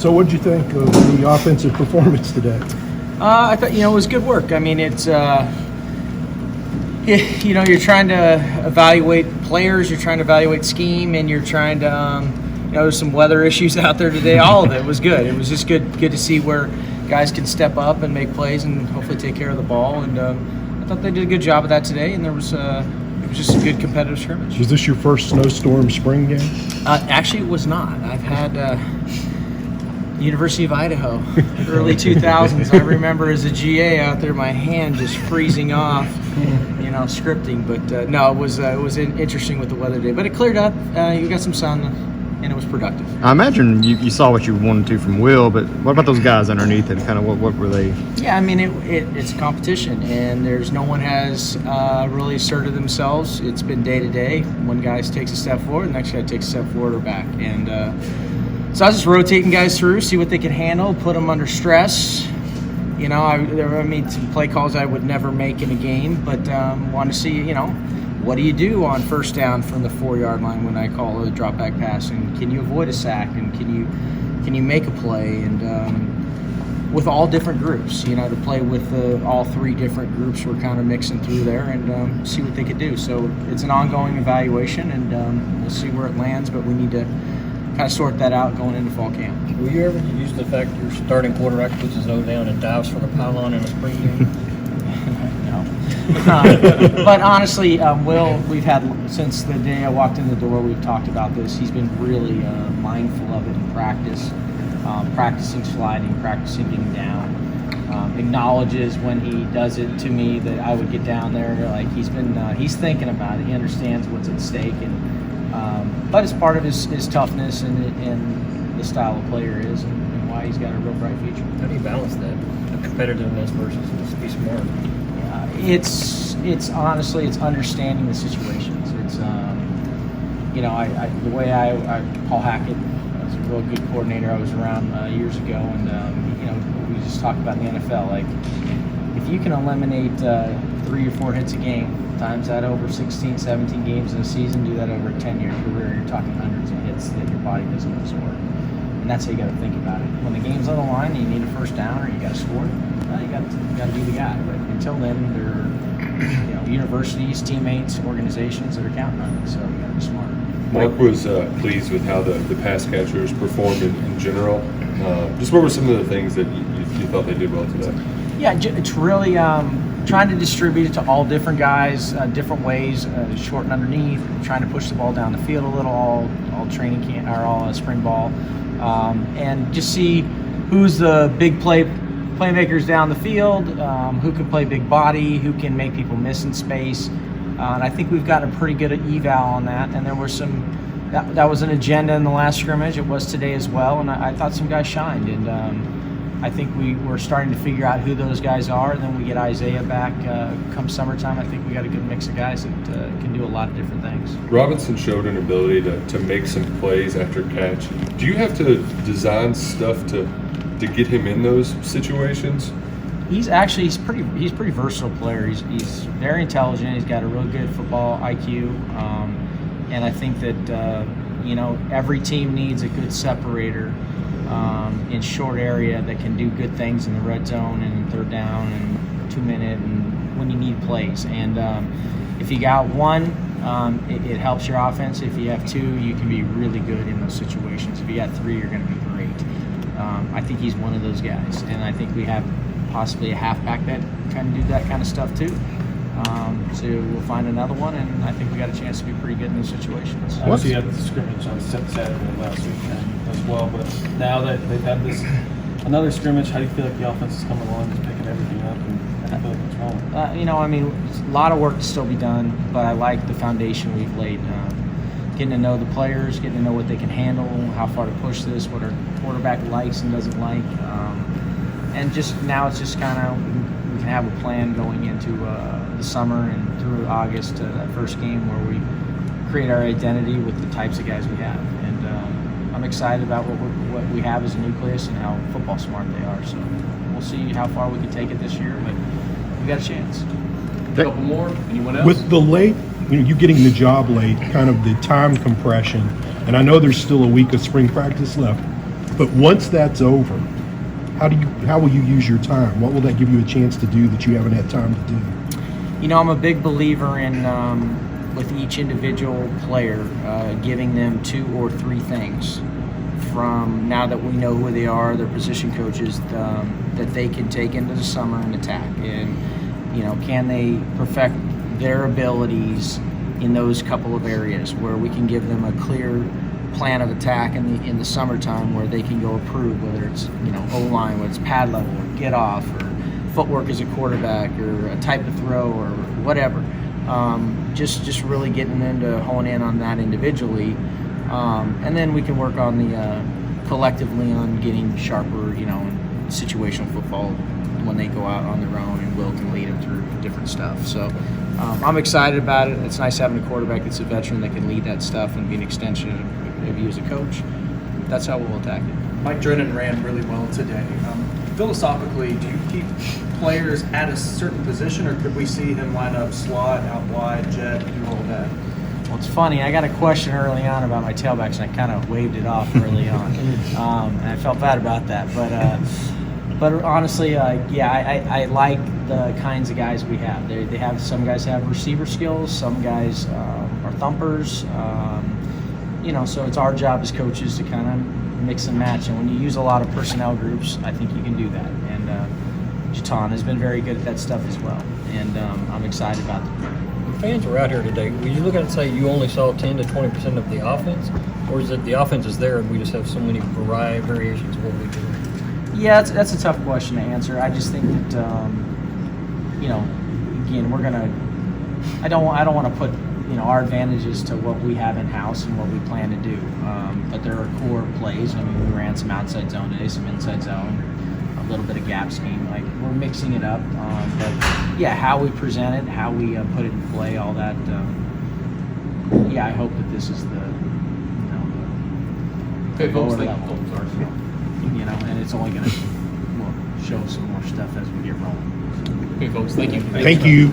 So what did you think of the offensive performance today? I thought, it was good work. I mean, it's, you're trying to evaluate players, you're trying to evaluate scheme, and you're trying to, there's some weather issues out there today. All of it was good. It was just good to see where guys can step up and make plays and hopefully take care of the ball. And I thought they did a good job of that today, and it was just a good competitive scrimmage. Was this your first snowstorm spring game? Actually, it was not. I've had University of Idaho, early 2000s. I remember as a GA out there, my hand just freezing off, scripting. But no, it was interesting with the weather today. But it cleared up. You got some sun, and it was productive. I imagine you saw what you wanted to from Will, but what about those guys underneath it? Kind of what were they? Yeah, I mean, it's a competition, and no one has really asserted themselves. It's been day to day. One guy takes a step forward, the next guy takes a step forward or back. And so I was just rotating guys through, see what they could handle, put them under stress. I made some play calls I would never make in a game, but want to see, what do you do on first down from the 4-yard line when I call a drop back pass, and can you avoid a sack, and can you make a play, and with all different groups, to play with all three different groups, we're kind of mixing through there and see what they could do. So it's an ongoing evaluation, and we'll see where it lands, but we need to kind of sort that out going into fall camp. Will you ever use the fact your starting quarterback puts his nose down and dives for the pylon in a spring game? No. But honestly, Will, we've had, since the day I walked in the door, we've talked about this. He's been really mindful of it in practice, practicing sliding, practicing getting down. Acknowledges when he does it to me that I would get down there. Like he's thinking about it. He understands what's at stake, and but it's part of his toughness and the style of player is, and why he's got a real bright future. How do you balance that, the competitiveness versus just be smart? It's honestly, it's understanding the situations. It's the way Paul Hackett was a real good coordinator I was around years ago, and we just talked about in the NFL, like if you can eliminate 3 or 4 hits a game, times that over 16, 17 games in a season, do that over a 10-year career, you're talking hundreds of hits that your body doesn't absorb. And that's how you got to think about it. When the game's on the line and you need a first down or you got to score, you got to be the guy. But until then, there are universities, teammates, organizations that are counting on it. So you got to be smart. Mark was pleased with how the pass catchers performed in general. Just what were some of the things that you thought they did well today? Yeah, it's really trying to distribute it to all different guys, different ways, short and underneath, trying to push the ball down the field a little, all training camp or all spring ball, and just see who's the big playmakers down the field, who can play big body, who can make people miss in space, and I think we've gotten a pretty good eval on that. And there were that was an agenda in the last scrimmage. It was today as well, and I thought some guys shined, and I think we're starting to figure out who those guys are, and then we get Isaiah back come summertime. I think we got a good mix of guys that can do a lot of different things. Robinson showed an ability to make some plays after catch. Do you have to design stuff to get him in those situations? He's pretty versatile player. He's very intelligent. He's got a real good football IQ, and I think that every team needs a good separator in short area that can do good things in the red zone and third down and 2-minute and when you need plays. And if you got one, it helps your offense. If you have 2, you can be really good in those situations. If you got 3, you're going to be great. I think he's one of those guys, and I think we have possibly a halfback that kind of do that kind of stuff too. So we'll find another one, and I think we got a chance to be pretty good in those situations. Obviously, you had the scrimmage on Saturday last weekend as well, but now that they've had another scrimmage, how do you feel like the offense is coming along, just picking everything up, and how do you feel like it's rolling? There's a lot of work to still be done, but I like the foundation we've laid. Getting to know the players, getting to know what they can handle, how far to push this, what our quarterback likes and doesn't like, and just now it's just kind of we can have a plan going into the summer and through August to that first game where we create our identity with the types of guys we have. And I'm excited about what we have as a nucleus and how football smart they are. So we'll see how far we can take it this year, but we got a chance. A couple more. Anyone else? With the late, you getting the job late, kind of the time compression, and I know there's still a week of spring practice left, But once that's over, how will you use your time? What will that give you a chance to do that you haven't had time to do? You know, I'm a big believer in with each individual player giving them 2 or 3 things from now that we know who they are, their position coaches, that they can take into the summer and attack. And, you know, can they perfect their abilities in those couple of areas where we can give them a clear plan of attack in the summertime where they can go improve, whether it's, you know, O-line, whether it's pad level or get off or footwork as a quarterback or a type of throw or whatever. Just really getting them to hone in on that individually. And then we can work on the collectively on getting sharper, you know, in situational football when they go out on their own, and Will can lead them through different stuff. So I'm excited about it. It's nice having a quarterback that's a veteran that can lead that stuff and be an extension of you as a coach. That's how we'll attack it. Mike Drennan ran really well today. Philosophically, do you keep players at a certain position, or could we see him line up slot, out wide, jet, do all that? Well, it's funny. I got a question early on about my tailbacks, and I kind of waved it off early on, and I felt bad about that. But honestly, yeah, I like the kinds of guys we have. They have some guys have receiver skills, some guys are thumpers. You know, so it's our job as coaches to kind of mix and match. And when you use a lot of personnel groups, I think you can do that. And Jatan has been very good at that stuff as well. And I'm excited about it. Fans were out here today. Would you look at it and say you only saw 10 to 20% of the offense? Or is it the offense is there and we just have so many variations of what we do? Yeah, that's a tough question to answer. I just think that, you know, again, I don't want to put, you know, our advantages to what we have in house and what we plan to do. But there are core plays. I mean, we ran some outside zone today, some inside zone, a little bit of gap scheme. Like, we're mixing it up. But yeah, how we present it, how we put it in play, all that. Yeah, I hope that this is the, you know, the lower level. You know, and it's only going to show some more stuff as we get rolling. Okay, folks, thank you. Thank you.